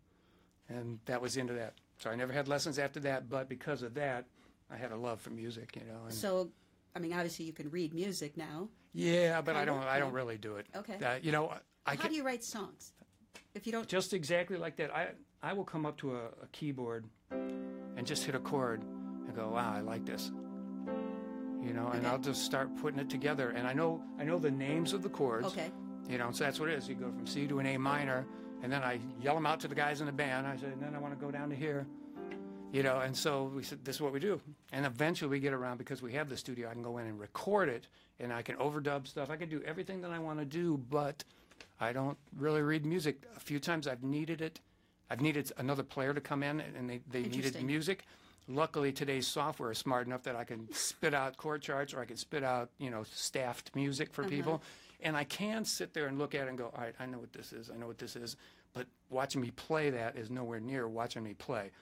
And that was the end of that. So I never had lessons after that, but because of that, I had a love for music, And So, I mean, obviously you can read music now. yeah, but I don't really do it. Okay. How do you write songs? If you don't... Just exactly like that. I will come up to a keyboard and just hit a chord and go, wow, I like this. And I'll just start putting it together. And I know the names of the chords. Okay. So that's what it is. You go from C to an A minor, and then I yell them out to the guys in the band. I say, and then I want to go down to here. And so we said, this is what we do. And eventually we get around, because we have the studio, I can go in and record it, and I can overdub stuff. I can do everything that I want to do, but I don't really read music. A few times I've needed it. I've needed another player to come in, and they needed music. Luckily, today's software is smart enough that I can spit out chord charts, or I can spit out, staffed music for people. And I can sit there and look at it and go, all right, I know what this is. I know what this is. But watching me play that is nowhere near watching me play.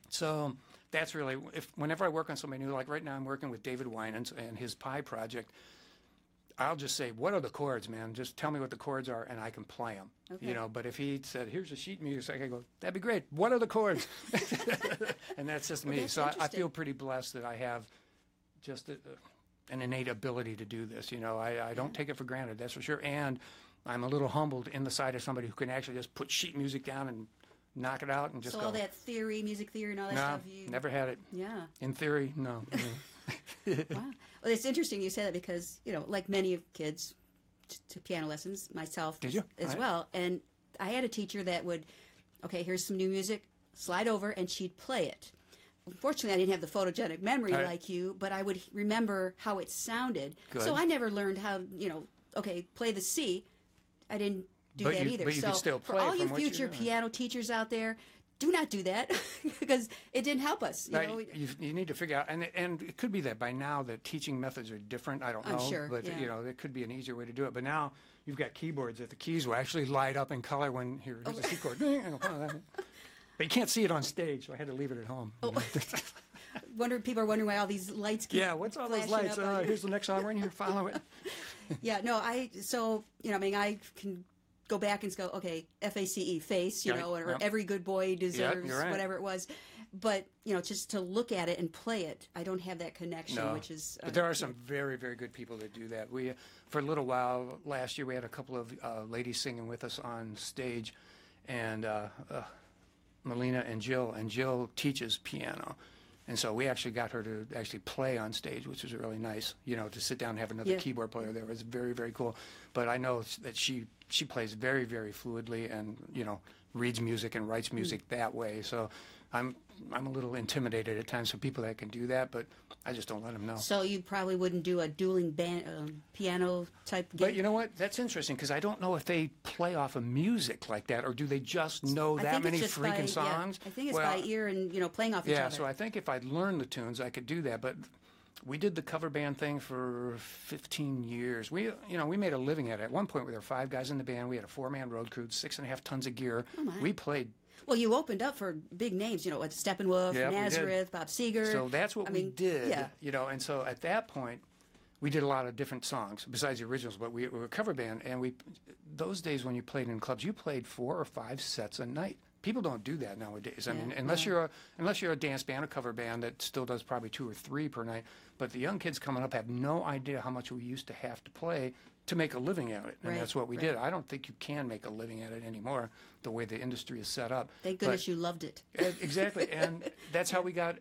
So that's really, whenever I work on somebody new, like right now I'm working with David Winans and his Pi project, I'll just say, what are the chords, man? Just tell me what the chords are, and I can play them. Okay. But if he said, here's a sheet music, I can go, that'd be great. What are the chords? And that's just me. That's so I feel pretty blessed that I have just an innate ability to do this. I don't take it for granted, that's for sure. And I'm a little humbled in the sight of somebody who can actually just put sheet music down and knock it out and just go. So all that theory, music theory, and all that stuff. Never had it. Yeah. In theory, no. Wow. Well, it's interesting you say that, because, like many kids, to piano lessons, myself as well. And I had a teacher that would, okay, here's some new music, slide over, and she'd play it. Unfortunately, I didn't have the photogenic memory like you, but I would remember how it sounded. Good. So I never learned how, okay, play the C. I didn't do that either. But you could still play. For all you future piano teachers out there, do not do that, because it didn't help us. You need to figure out, and it could be that by now the teaching methods are different. I don't know, sure, but it could be an easier way to do it. But now you've got keyboards that the keys will actually light up in color when here's a C chord. But you can't see it on stage, so I had to leave it at home. People are wondering why all these lights keep what's all those lights? Here's the next song right here. Follow it. I can go back and go, okay, FACE, face, or every good boy deserves whatever it was. But, just to look at it and play it, I don't have that connection, which is... but there are some very, very good people that do that. We, for a little while, last year, we had a couple of ladies singing with us on stage, and Melina and Jill teaches piano. And so we actually got her to actually play on stage, which was really nice, to sit down and have another keyboard player there. It was very, very cool. But I know that she plays very, very fluidly and, reads music and writes music that way. So I'm a little intimidated at times for people that can do that, but I just don't let them know. So you probably wouldn't do a dueling band, piano type gig? But you know what? That's interesting, because I don't know if they play off of music like that, or do they just know that many freaking songs? I think it's by ear and, playing off each other. Yeah, so I think if I'd learned the tunes, I could do that. But we did the cover band thing for 15 years. We made a living at it. At one point, we were 5 guys in the band. We had a 4-man road crew, 6.5 tons of gear. Oh my. We played. Well, you opened up for big names, like Steppenwolf, Nazareth, Bob Seger. So that's what we did, and so at that point, we did a lot of different songs besides the originals, but we were a cover band, and those days when you played in clubs, you played 4 or 5 sets a night. People don't do that nowadays. I mean, unless you're a dance band, a cover band that still does probably 2 or 3 per night. But the young kids coming up have no idea how much we used to have to play to make a living at it, and that's what we did. I don't think you can make a living at it anymore, the way the industry is set up. Thank goodness you loved it. Exactly, and that's how we got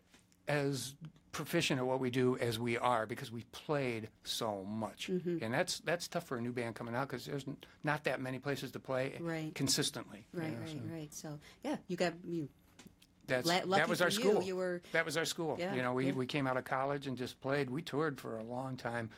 as proficient at what we do as we are because we played so much, and that's tough for a new band coming out because there's not that many places to play consistently. Right. So yeah, That was our school. That was our school. Yeah, we came out of college and just played. We toured for a long time.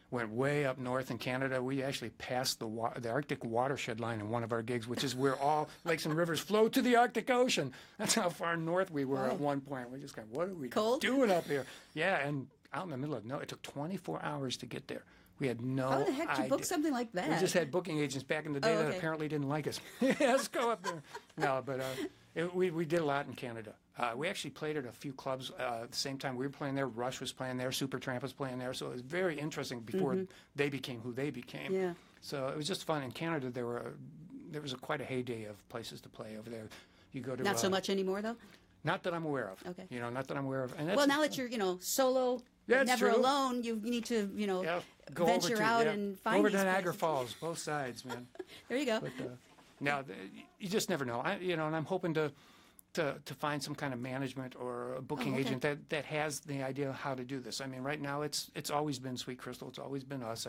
Went way up north in Canada. We actually passed the Arctic watershed line in one of our gigs, which is where all lakes and rivers flow to the Arctic Ocean. That's how far north we were at one point. We just what are we doing up here? Yeah, and out in the middle of it took 24 hours to get there. We had no idea. How the heck did you book something like that? We just had booking agents back in the day that apparently didn't like us. Let's go up there. No, but we did a lot in Canada. We actually played at a few clubs at the same time we were playing there. Rush was playing there. Supertramp was playing there. So it was very interesting before they became who they became. Yeah. So it was just fun. In Canada, there was quite a heyday of places to play over there. You go to not so much anymore, though. Not that I'm aware of. Okay. Not that I'm aware of. And well, now that you're solo, never alone, you need to go venture out and find over these to Niagara places. Falls, both sides, man. There you go. But, now you just never know. And I'm hoping to find some kind of management or a booking agent that has the idea of how to do this. I mean, right now it's always been Sweet Crystal. It's always been us.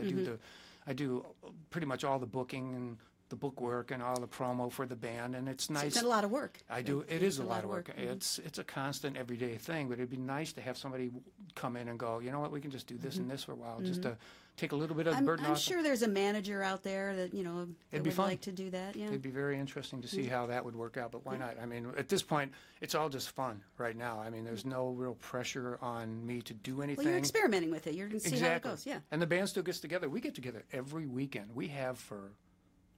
I do pretty much all the booking and the book work and all the promo for the band, and it's nice. So it's a lot of work. It is a lot of work. It's a constant everyday thing, but it'd be nice to have somebody come in and go, you know what, we can just do this and this for a while, just to take a little bit of the burden off. I'm sure there's a manager out there that that would like to do that. Yeah, it'd be very interesting to see how that would work out. But why not? I mean, at this point, it's all just fun right now. I mean, there's no real pressure on me to do anything. Well, you're experimenting with it. You're going to see how it goes. Yeah. And the band still gets together. We get together every weekend. We have for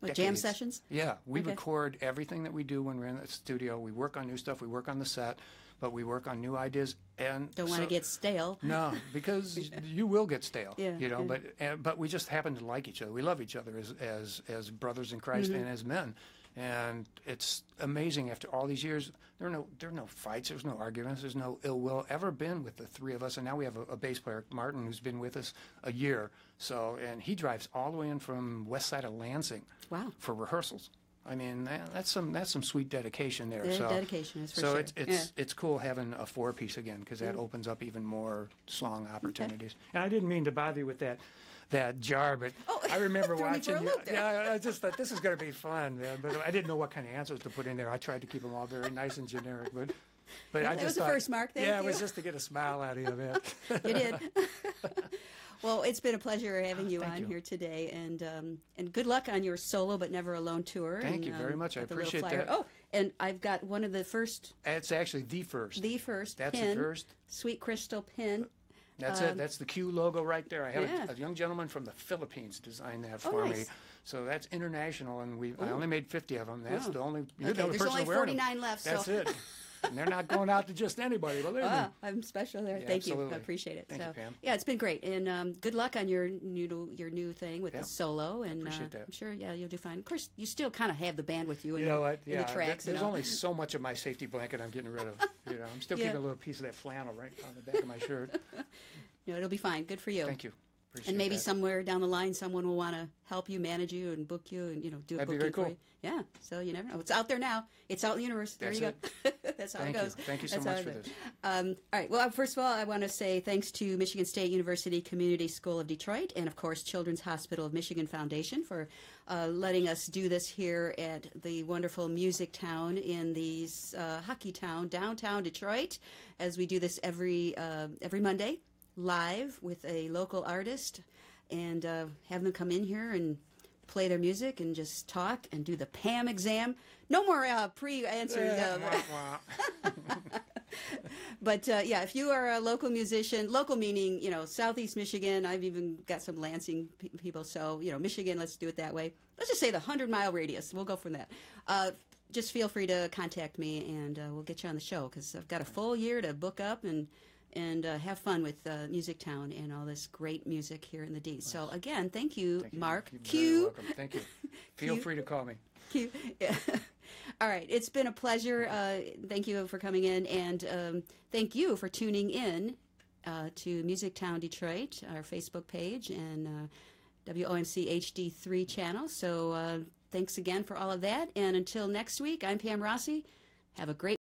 decades. Jam sessions? Yeah, we record everything that we do when we're in the studio. We work on new stuff. We work on the set, but we work on new ideas. And don't want to get stale. No, because you will get stale. But we just happen to like each other. We love each other as brothers in Christ and as men. And it's amazing after all these years. There are no fights. There's no arguments. There's no ill will ever been with the three of us. And now we have a bass player, Martin, who's been with us a year. And he drives all the way in from west side of Lansing for rehearsals. I mean, that's some sweet dedication there. Dedication is for sure. So it's cool having a four-piece again because that opens up even more song opportunities. Okay. And I didn't mean to bother you with that jar, but I remember watching you. Yeah, I just thought this is going to be fun, man. But I didn't know what kind of answers to put in there. I tried to keep them all very nice and generic, but I just was thought, the first, Mark. Thank you. It was just to get a smile out of you, man. You did. Well, it's been a pleasure having you on here today, and good luck on your solo but never alone tour. Thank you very much. I appreciate that. Oh, and I've got one of the first. It's actually the first. The first. That's pin, the first. Sweet Crystal pin. That's it. That's the Q logo right there. I had a young gentleman from the Philippines design that for me. So that's international, and I only made 50 of them. That's the only. You're the only person There's only 49 left. That's it. And they're not going out to just anybody, believe me. I'm special there. Yeah, Thank absolutely. you. I appreciate it. Thank you, Pam. Yeah, it's been great, and good luck on your new thing with the solo. And appreciate that. I'm sure, you'll do fine. Of course, you still kind of have the band with you. You know what? In the tracks. There's only so much of my safety blanket I'm getting rid of. I'm still keeping a little piece of that flannel right on the back of my shirt. No, it'll be fine. Good for you. Thank you. Appreciate and maybe that. somewhere down the line, someone will want to help you, manage you, and book you, and do a That'd be booking very cool. for you. Yeah, so you never know. It's out there now. It's out in the universe. There That's you go. That's how Thank it goes. You. Thank you so much for this. All right. Well, first of all, I want to say thanks to Michigan State University Community School of Detroit and, of course, Children's Hospital of Michigan Foundation for letting us do this here at the wonderful MusicTown in the hockey town, downtown Detroit, as we do this every Monday live with a local artist and have them come in here and play their music and just talk and do the Pam exam. No more pre-answers. But if you are a local musician, local meaning, Southeast Michigan, I've even got some Lansing people, so, Michigan, let's do it that way. Let's just say the 100-mile radius. We'll go from that. Just feel free to contact me, and we'll get you on the show, because I've got a full year to book up and have fun with MusicTown and all this great music here in the D. So, again, thank you, Mark Q. You're welcome. Thank you. Feel free to call me. Q. Yeah. All right. It's been a pleasure. Thank you for coming in, and thank you for tuning in to MusicTown Detroit, our Facebook page, and WOMC HD3 channel. So thanks again for all of that. And until next week, I'm Pam Rossi. Have a great